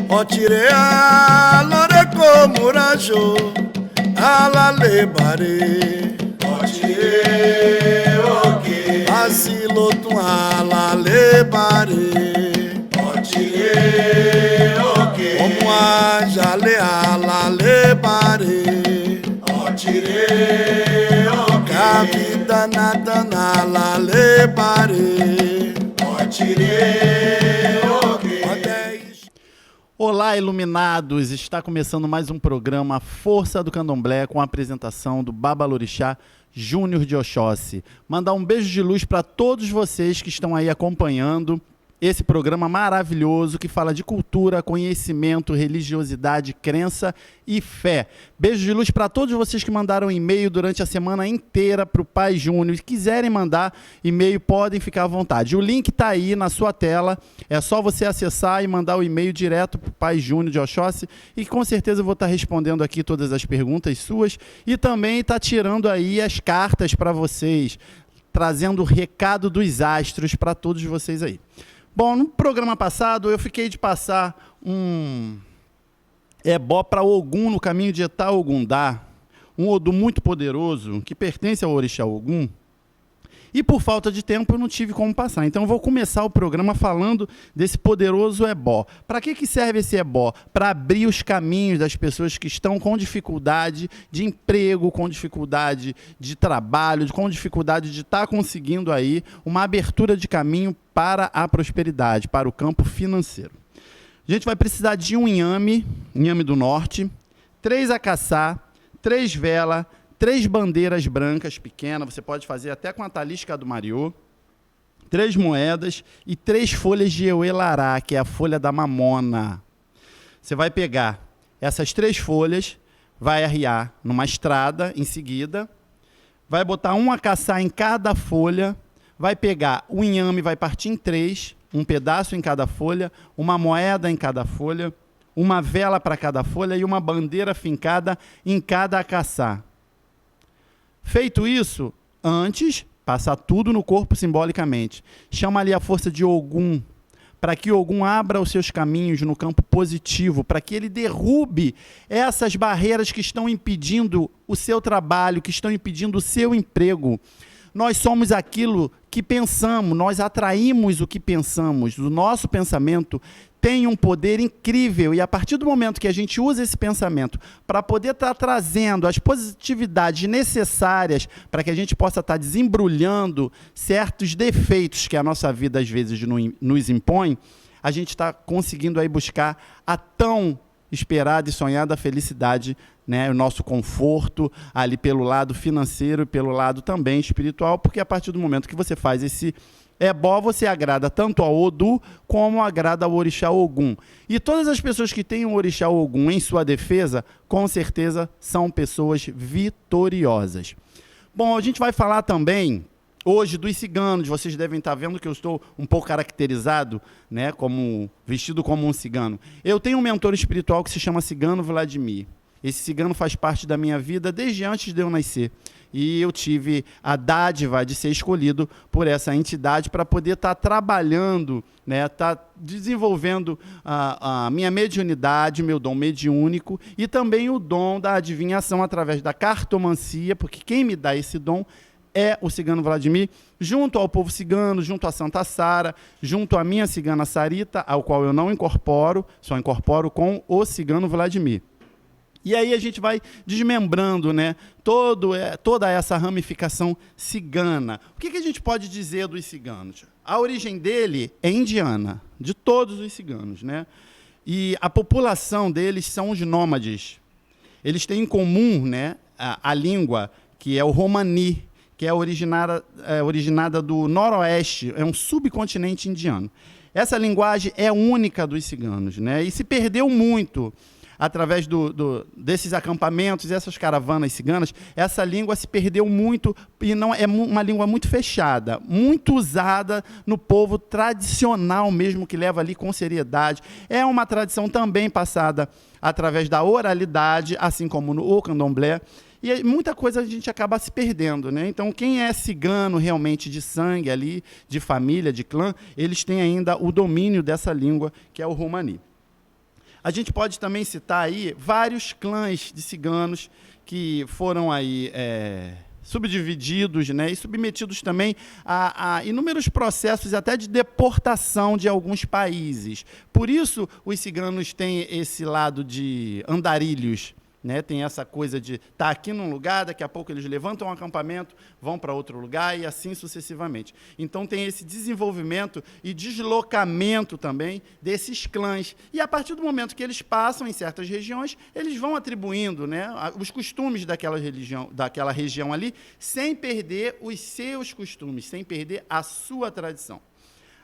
Otire alore komurajo alale bare. Otire oke asilotun alale bare. Otire oke omu ajale alale bare. Otire oke vida nada alale bare. Otire oke. Olá, iluminados! Está começando mais um programa Força do Candomblé com a apresentação do Babalorixá Júnior de Oxóssi. Mandar um beijo de luz para todos vocês que estão aí acompanhando esse programa maravilhoso que fala de cultura, conhecimento, religiosidade, crença e fé. Beijo de luz para todos vocês que mandaram e-mail durante a semana inteira para o Pai Júnior. Se quiserem mandar e-mail, podem ficar à vontade. O link está aí na sua tela, é só você acessar e mandar o e-mail direto para o Pai Júnior de Oxóssi e com certeza eu vou estar respondendo aqui todas as perguntas suas e também está tirando aí as cartas para vocês, trazendo o recado dos astros para todos vocês aí. Bom, no programa passado eu fiquei de passar um ebó para Ogum no caminho de Etá Ogundá, um Odu muito poderoso que pertence ao Orixá Ogum. E por falta de tempo eu não tive como passar. Então eu vou começar o programa falando desse poderoso ebó. Para que serve esse ebó? Para abrir os caminhos das pessoas que estão com dificuldade de emprego, com dificuldade de trabalho, com dificuldade de estar conseguindo aí uma abertura de caminho para a prosperidade, para o campo financeiro. A gente vai precisar de um inhame do norte, 3 acaçá, 3 velas, 3 bandeiras brancas pequenas, você pode fazer até com a talisca do Mariô, 3 moedas e 3 folhas de euelará, que é a folha da mamona. Você vai pegar essas 3 folhas, vai arriar numa estrada em seguida, vai botar um acaçá em cada folha, vai pegar o inhame, vai partir em 3, um pedaço em cada folha, uma moeda em cada folha, uma vela para cada folha e uma bandeira fincada em cada acaçá. Feito isso, antes, passa tudo no corpo simbolicamente. Chama ali a força de Ogum, para que Ogum abra os seus caminhos no campo positivo, para que ele derrube essas barreiras que estão impedindo o seu trabalho, que estão impedindo o seu emprego. Nós somos aquilo que pensamos, nós atraímos o que pensamos. O nosso pensamento tem um poder incrível e a partir do momento que a gente usa esse pensamento para poder estar trazendo as positividades necessárias para que a gente possa estar desembrulhando certos defeitos que a nossa vida às vezes nos impõe, a gente está conseguindo aí buscar a tão esperada e sonhada felicidade, né, o nosso conforto ali pelo lado financeiro e pelo lado também espiritual, porque a partir do momento que você faz esse ebó, você agrada tanto ao Odu como agrada ao Orixá Ogum. E todas as pessoas que têm o Orixá Ogum em sua defesa, com certeza são pessoas vitoriosas. Bom, a gente vai falar também hoje dos ciganos. Vocês devem estar vendo que eu estou um pouco caracterizado, né, vestido como um cigano. Eu tenho um mentor espiritual que se chama Cigano Vladimir. Esse cigano faz parte da minha vida desde antes de eu nascer. E eu tive a dádiva de ser escolhido por essa entidade para poder estar trabalhando, né, estar desenvolvendo a minha mediunidade, meu dom mediúnico e também o dom da adivinhação através da cartomancia, porque quem me dá esse dom é o Cigano Vladimir, junto ao povo cigano, junto a Santa Sara, junto à minha cigana Sarita, ao qual eu não incorporo, só incorporo com o Cigano Vladimir. E aí a gente vai desmembrando, né, toda essa ramificação cigana. O que a gente pode dizer dos ciganos? A origem dele é indiana, de todos os ciganos, né? E a população deles são os nômades. Eles têm em comum, né, a língua, que é o romani, que é originada do noroeste, é um subcontinente indiano. Essa linguagem é única dos ciganos, né? E se perdeu muito através desses acampamentos, essas caravanas ciganas. Essa língua se perdeu muito e não é uma língua muito fechada, muito usada no povo tradicional mesmo, que leva ali com seriedade. É uma tradição também passada através da oralidade, assim como no candomblé. E muita coisa a gente acaba se perdendo, né? Então, quem é cigano realmente de sangue ali, de família, de clã, eles têm ainda o domínio dessa língua, que é o romani. A gente pode também citar aí vários clãs de ciganos que foram aí subdivididos, né, e submetidos também a inúmeros processos até de deportação de alguns países. Por isso, os ciganos têm esse lado de andarilhos, né? Tem essa coisa de estar aqui num lugar, daqui a pouco eles levantam um acampamento, vão para outro lugar e assim sucessivamente. Então tem esse desenvolvimento e deslocamento também desses clãs. E a partir do momento que eles passam em certas regiões, eles vão atribuindo, né, os costumes daquela região ali, sem perder os seus costumes, sem perder a sua tradição.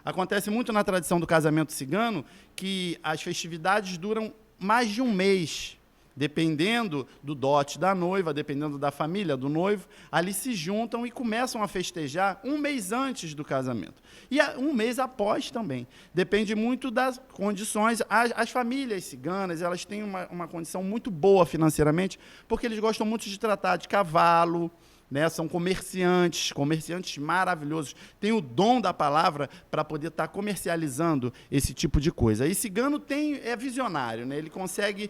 Acontece muito na tradição do casamento cigano que as festividades duram mais de um mês. Dependendo do dote da noiva, dependendo da família do noivo, ali se juntam e começam a festejar um mês antes do casamento. E um mês após também. Depende muito das condições. As famílias ciganas, elas têm uma condição muito boa financeiramente, porque eles gostam muito de tratar de cavalo, né? São comerciantes maravilhosos, têm o dom da palavra para poder estar comercializando esse tipo de coisa. E cigano é visionário, né? Ele consegue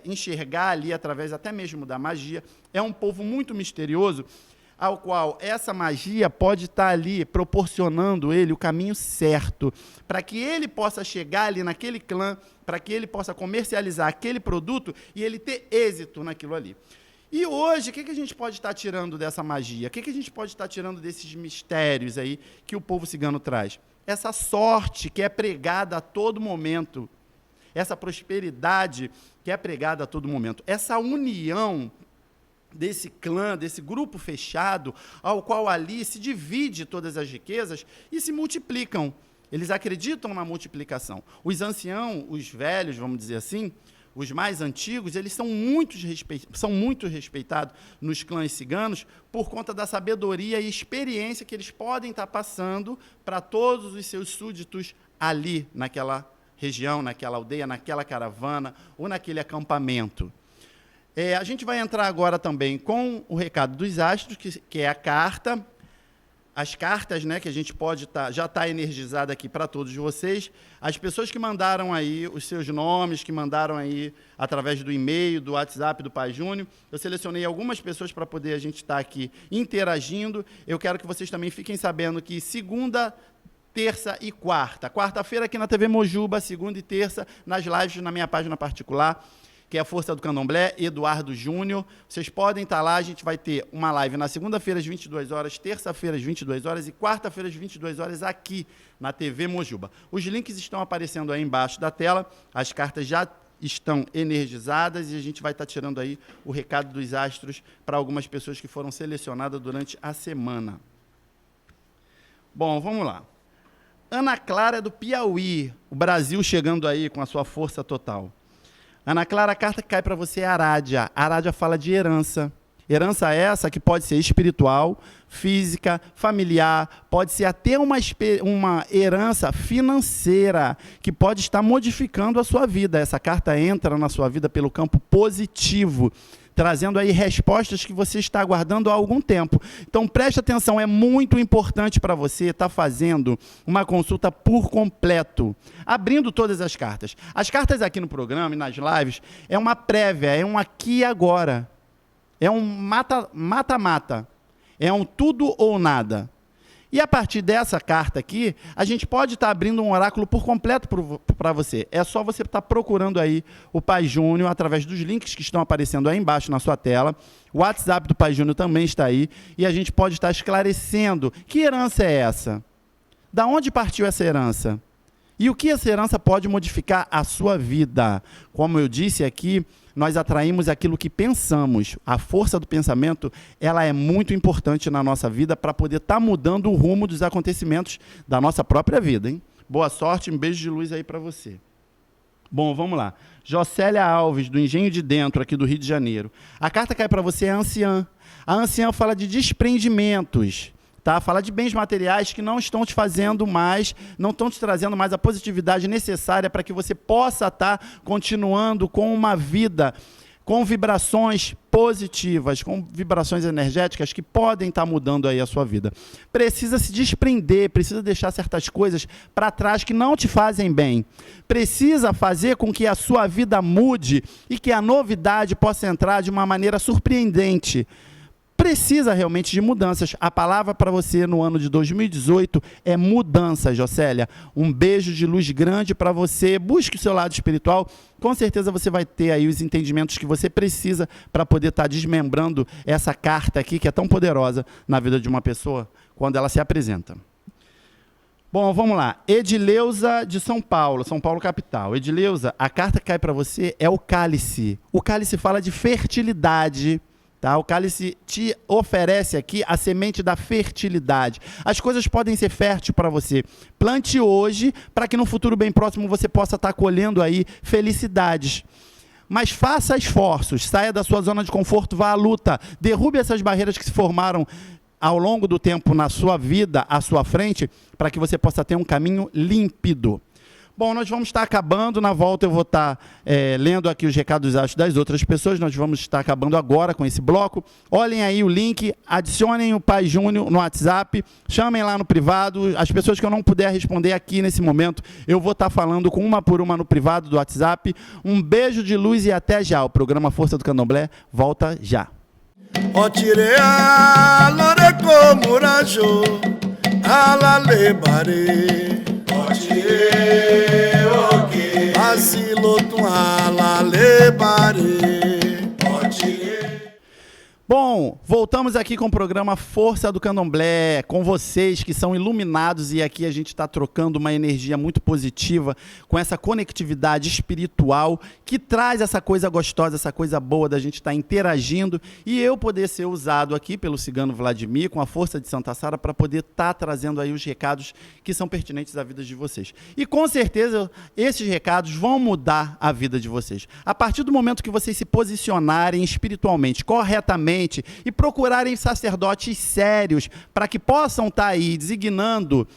enxergar ali através até mesmo da magia. É um povo muito misterioso, ao qual essa magia pode estar ali proporcionando ele o caminho certo, para que ele possa chegar ali naquele clã, para que ele possa comercializar aquele produto e ele ter êxito naquilo ali. E hoje, o que a gente pode estar tirando dessa magia? O que a gente pode estar tirando desses mistérios aí que o povo cigano traz? Essa sorte que é pregada a todo momento, essa prosperidade que é pregada a todo momento, essa união desse clã, desse grupo fechado, ao qual ali se divide todas as riquezas e se multiplicam. Eles acreditam na multiplicação. Os anciãos, os velhos, vamos dizer assim, os mais antigos, eles são muito respeitados nos clãs ciganos por conta da sabedoria e experiência que eles podem estar passando para todos os seus súditos ali, naquela região, naquela aldeia, naquela caravana ou naquele acampamento. A gente vai entrar agora também com o recado dos astros, que é a carta. As cartas, né, que a gente pode já está energizada aqui para todos vocês. As pessoas que mandaram aí os seus nomes, que mandaram aí através do e-mail, do WhatsApp do Pai Júnior, eu selecionei algumas pessoas para poder a gente estar aqui interagindo. Eu quero que vocês também fiquem sabendo que segunda, terça e quarta-feira aqui na TV Mojuba, segunda e terça nas lives na minha página particular, que é a Força do Candomblé, Eduardo Júnior. Vocês podem estar lá, a gente vai ter uma live na segunda-feira às 22 horas, terça-feira às 22 horas e quarta-feira às 22 horas aqui na TV Mojuba. Os links estão aparecendo aí embaixo da tela, as cartas já estão energizadas e a gente vai estar tirando aí o recado dos astros para algumas pessoas que foram selecionadas durante a semana. Bom, vamos lá. Ana Clara do Piauí, o Brasil chegando aí com a sua força total. Ana Clara, a carta que cai para você é Arádia. Arádia fala de herança. Herança essa que pode ser espiritual, física, familiar, pode ser até uma herança financeira que pode estar modificando a sua vida. Essa carta entra na sua vida pelo campo positivo, trazendo aí respostas que você está aguardando há algum tempo. Então, preste atenção, é muito importante para você estar fazendo uma consulta por completo, abrindo todas as cartas. As cartas aqui no programa e nas lives é uma prévia, é um aqui e agora. É um mata-mata. É um tudo ou nada. E a partir dessa carta aqui, a gente pode estar abrindo um oráculo por completo para você. É só você estar procurando aí o Pai Júnior através dos links que estão aparecendo aí embaixo na sua tela. O WhatsApp do Pai Júnior também está aí. E a gente pode estar esclarecendo que herança é essa? Da onde partiu essa herança? E o que essa herança pode modificar a sua vida? Como eu disse aqui, nós atraímos aquilo que pensamos. A força do pensamento, ela é muito importante na nossa vida para poder estar mudando o rumo dos acontecimentos da nossa própria vida, hein? Boa sorte, um beijo de luz aí para você. Bom, vamos lá. Jocélia Alves, do Engenho de Dentro, aqui do Rio de Janeiro. A carta que cai para você é a anciã. A anciã fala de desprendimentos. Tá? Fala de bens materiais que não estão te fazendo mais, não estão te trazendo mais a positividade necessária para que você possa estar continuando com uma vida com vibrações positivas, com vibrações energéticas que podem estar mudando aí a sua vida. Precisa se desprender, precisa deixar certas coisas para trás que não te fazem bem. Precisa fazer com que a sua vida mude e que a novidade possa entrar de uma maneira surpreendente. Precisa realmente de mudanças. A palavra para você no ano de 2018 é mudança, Jocélia. Um beijo de luz grande para você. Busque o seu lado espiritual. Com certeza você vai ter aí os entendimentos que você precisa para poder estar desmembrando essa carta aqui, que é tão poderosa na vida de uma pessoa, quando ela se apresenta. Bom, vamos lá. Edileuza de São Paulo capital. Edileuza, a carta que cai para você é o cálice. O cálice fala de fertilidade. Tá? O cálice te oferece aqui a semente da fertilidade. As coisas podem ser férteis para você. Plante hoje, para que no futuro bem próximo você possa estar colhendo aí felicidades. Mas faça esforços, saia da sua zona de conforto, vá à luta. Derrube essas barreiras que se formaram ao longo do tempo na sua vida, à sua frente, para que você possa ter um caminho límpido. Bom, nós vamos estar acabando, na volta eu vou estar lendo aqui os recados das outras pessoas, nós vamos estar acabando agora com esse bloco. Olhem aí o link, adicionem o Pai Júnior no WhatsApp, chamem lá no privado, as pessoas que eu não puder responder aqui nesse momento, eu vou estar falando com uma por uma no privado do WhatsApp. Um beijo de luz e até já, o programa Força do Candomblé volta já. Otirea loreko murajo alalebare Bom, voltamos aqui com o programa Força do Candomblé, com vocês que são iluminados, e aqui a gente está trocando uma energia muito positiva com essa conectividade espiritual que traz essa coisa gostosa, essa coisa boa da gente estar interagindo e eu poder ser usado aqui pelo cigano Vladimir, com a força de Santa Sara, para poder estar trazendo aí os recados que são pertinentes à vida de vocês. E com certeza esses recados vão mudar a vida de vocês. A partir do momento que vocês se posicionarem espiritualmente, corretamente, e procurarem sacerdotes sérios para que possam estar aí designando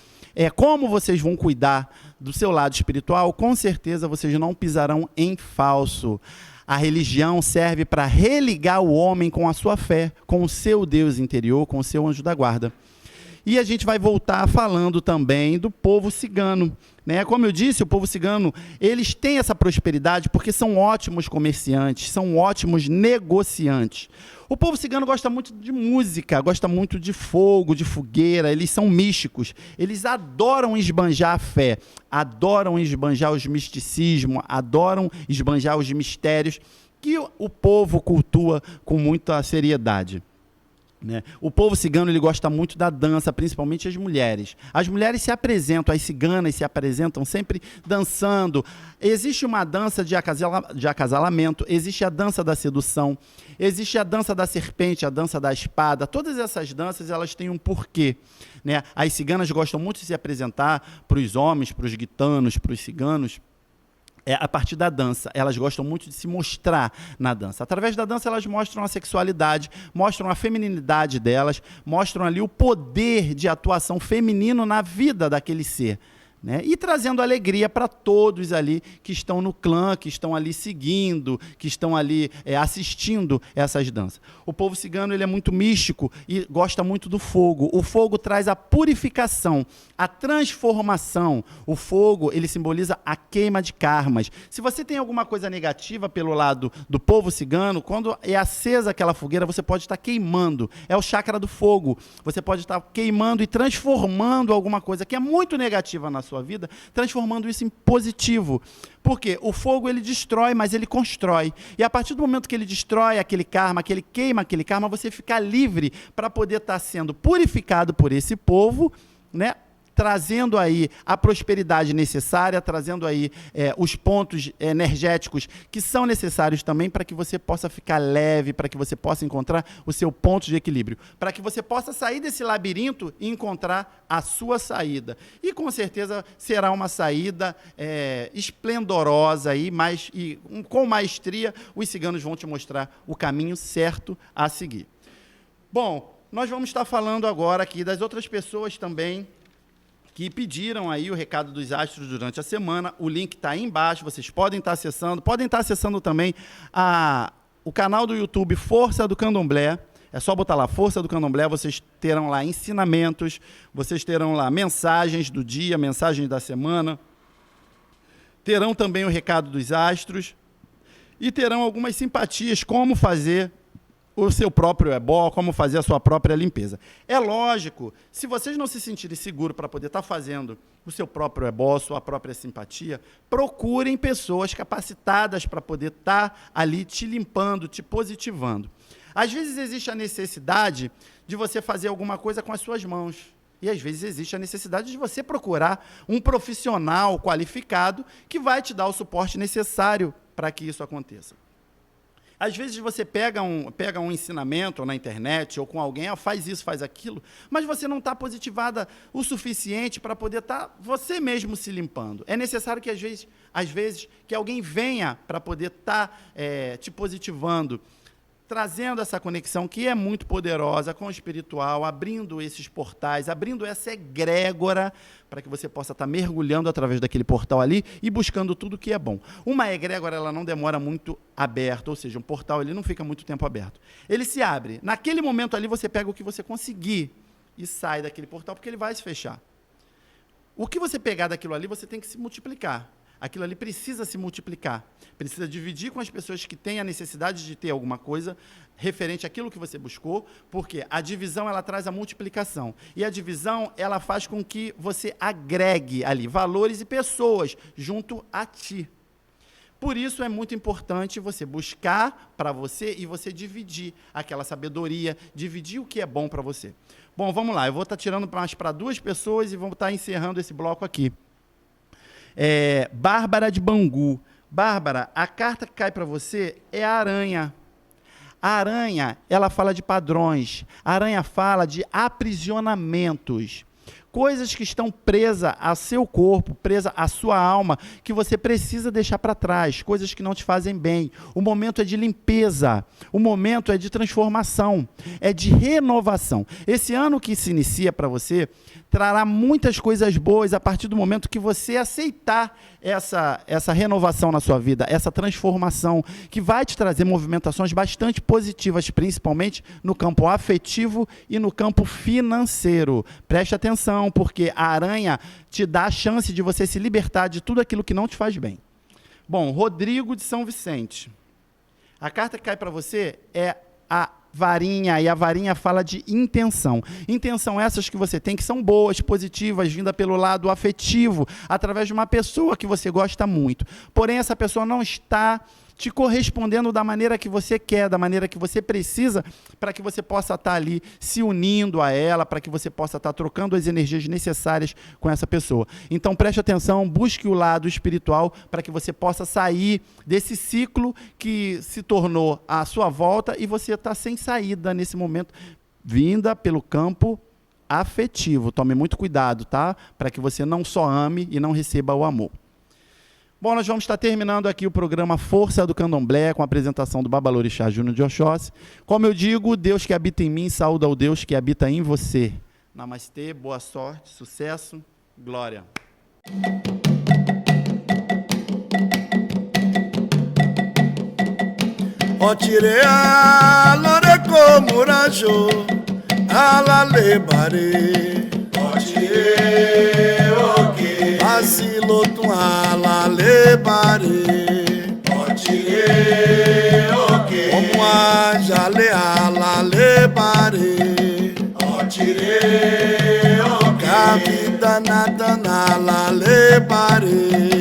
como vocês vão cuidar do seu lado espiritual, com certeza vocês não pisarão em falso. A religião serve para religar o homem com a sua fé, com o seu Deus interior, com o seu anjo da guarda. E a gente vai voltar falando também do povo cigano, né? Como eu disse, o povo cigano, eles têm essa prosperidade porque são ótimos comerciantes, são ótimos negociantes. O povo cigano gosta muito de música, gosta muito de fogo, de fogueira, eles são místicos, eles adoram esbanjar a fé, adoram esbanjar os misticismos, adoram esbanjar os mistérios que o povo cultua com muita seriedade. Né? O povo cigano ele gosta muito da dança, principalmente as mulheres. As mulheres se apresentam, as ciganas se apresentam sempre dançando. Existe uma dança de acasalamento, existe a dança da sedução, existe a dança da serpente, a dança da espada. Todas essas danças elas têm um porquê. Né? As ciganas gostam muito de se apresentar para os homens, para os gitanos, para os ciganos. A partir da dança, elas gostam muito de se mostrar na dança. Através da dança, elas mostram a sexualidade, mostram a feminilidade delas, mostram ali o poder de atuação feminino na vida daquele ser. Né? E trazendo alegria para todos ali que estão no clã, que estão ali seguindo, que estão ali assistindo essas danças. O povo cigano ele é muito místico e gosta muito do fogo. O fogo traz a purificação, a transformação. O fogo ele simboliza a queima de karmas. Se você tem alguma coisa negativa pelo lado do povo cigano, quando é acesa aquela fogueira, você pode estar queimando. É o chakra do fogo. Você pode estar queimando e transformando alguma coisa que é muito negativa na sua vida, transformando isso em positivo. Porque o fogo ele destrói, mas ele constrói. E a partir do momento que ele destrói aquele karma, que ele queima aquele karma, você fica livre para poder estar sendo purificado por esse povo, né? Trazendo aí a prosperidade necessária, trazendo aí os pontos energéticos que são necessários também para que você possa ficar leve, para que você possa encontrar o seu ponto de equilíbrio, para que você possa sair desse labirinto e encontrar a sua saída. E com certeza será uma saída esplendorosa aí, com maestria, os ciganos vão te mostrar o caminho certo a seguir. Bom, nós vamos estar falando agora aqui das outras pessoas também que pediram aí o recado dos astros durante a semana. O link está aí embaixo, vocês podem estar acessando também o canal do YouTube Força do Candomblé. É só botar lá, Força do Candomblé, vocês terão lá ensinamentos, vocês terão lá mensagens do dia, mensagens da semana, terão também o recado dos astros e terão algumas simpatias, como fazer o seu próprio ebó, como fazer a sua própria limpeza. É lógico, se vocês não se sentirem seguros para poder estar fazendo o seu próprio ebó, sua própria simpatia, procurem pessoas capacitadas para poder estar ali te limpando, te positivando. Às vezes existe a necessidade de você fazer alguma coisa com as suas mãos. E às vezes existe a necessidade de você procurar um profissional qualificado que vai te dar o suporte necessário para que isso aconteça. Às vezes você pega um ensinamento na internet ou com alguém, faz isso, faz aquilo, mas você não está positivada o suficiente para poder estar você mesmo se limpando. É necessário que, às vezes que alguém venha para poder estar te positivando, trazendo essa conexão que é muito poderosa com o espiritual, abrindo esses portais, abrindo essa egrégora para que você possa estar mergulhando através daquele portal ali e buscando tudo que é bom. Uma egrégora, ela não demora muito aberta, ou seja, um portal ele não fica muito tempo aberto. Ele se abre. Naquele momento ali você pega o que você conseguir e sai daquele portal, porque ele vai se fechar. O que você pegar daquilo ali, você tem que se multiplicar. Aquilo ali precisa se multiplicar, precisa dividir com as pessoas que têm a necessidade de ter alguma coisa referente àquilo que você buscou, porque a divisão ela traz a multiplicação, e a divisão ela faz com que você agregue ali valores e pessoas junto a ti. Por isso é muito importante você buscar para você e você dividir aquela sabedoria, dividir o que é bom para você. Bom, vamos lá, eu vou estar tirando mais para 2 pessoas e vamos estar encerrando esse bloco aqui. Bárbara de Bangu. Bárbara, a carta que cai para você é a aranha. A aranha, ela fala de padrões. A aranha fala de aprisionamentos. Coisas que estão presas a seu corpo, presas à sua alma, que você precisa deixar para trás, coisas que não te fazem bem. O momento é de limpeza, o momento é de transformação, é de renovação. Esse ano que se inicia para você, trará muitas coisas boas a partir do momento que você aceitar essa renovação na sua vida, essa transformação, que vai te trazer movimentações bastante positivas, principalmente no campo afetivo e no campo financeiro. Preste atenção, porque a aranha te dá a chance de você se libertar de tudo aquilo que não te faz bem. Bom, Rodrigo de São Vicente. A carta que cai para você é a varinha, e a varinha fala de intenção. Intenção essas que você tem, que são boas, positivas, vinda pelo lado afetivo, através de uma pessoa que você gosta muito. Porém, essa pessoa não está te correspondendo da maneira que você quer, da maneira que você precisa, para que você possa estar ali se unindo a ela, para que você possa estar trocando as energias necessárias com essa pessoa. Então, preste atenção, busque o lado espiritual para que você possa sair desse ciclo que se tornou à sua volta e você está sem saída nesse momento, vinda pelo campo afetivo. Tome muito cuidado, tá? Para que você não só ame e não receba o amor. Bom, nós vamos estar terminando aqui o programa Força do Candomblé, com a apresentação do Babalorixá Júnior de Oxóssi. Como eu digo, Deus que habita em mim, saúda ao Deus que habita em você. Namastê, boa sorte, sucesso, glória. Otirea loreko murajo alalebare. Otire oke asilotu alalebare. Otire oke omuajale alalebare. Otire oke kabida nada alalebare.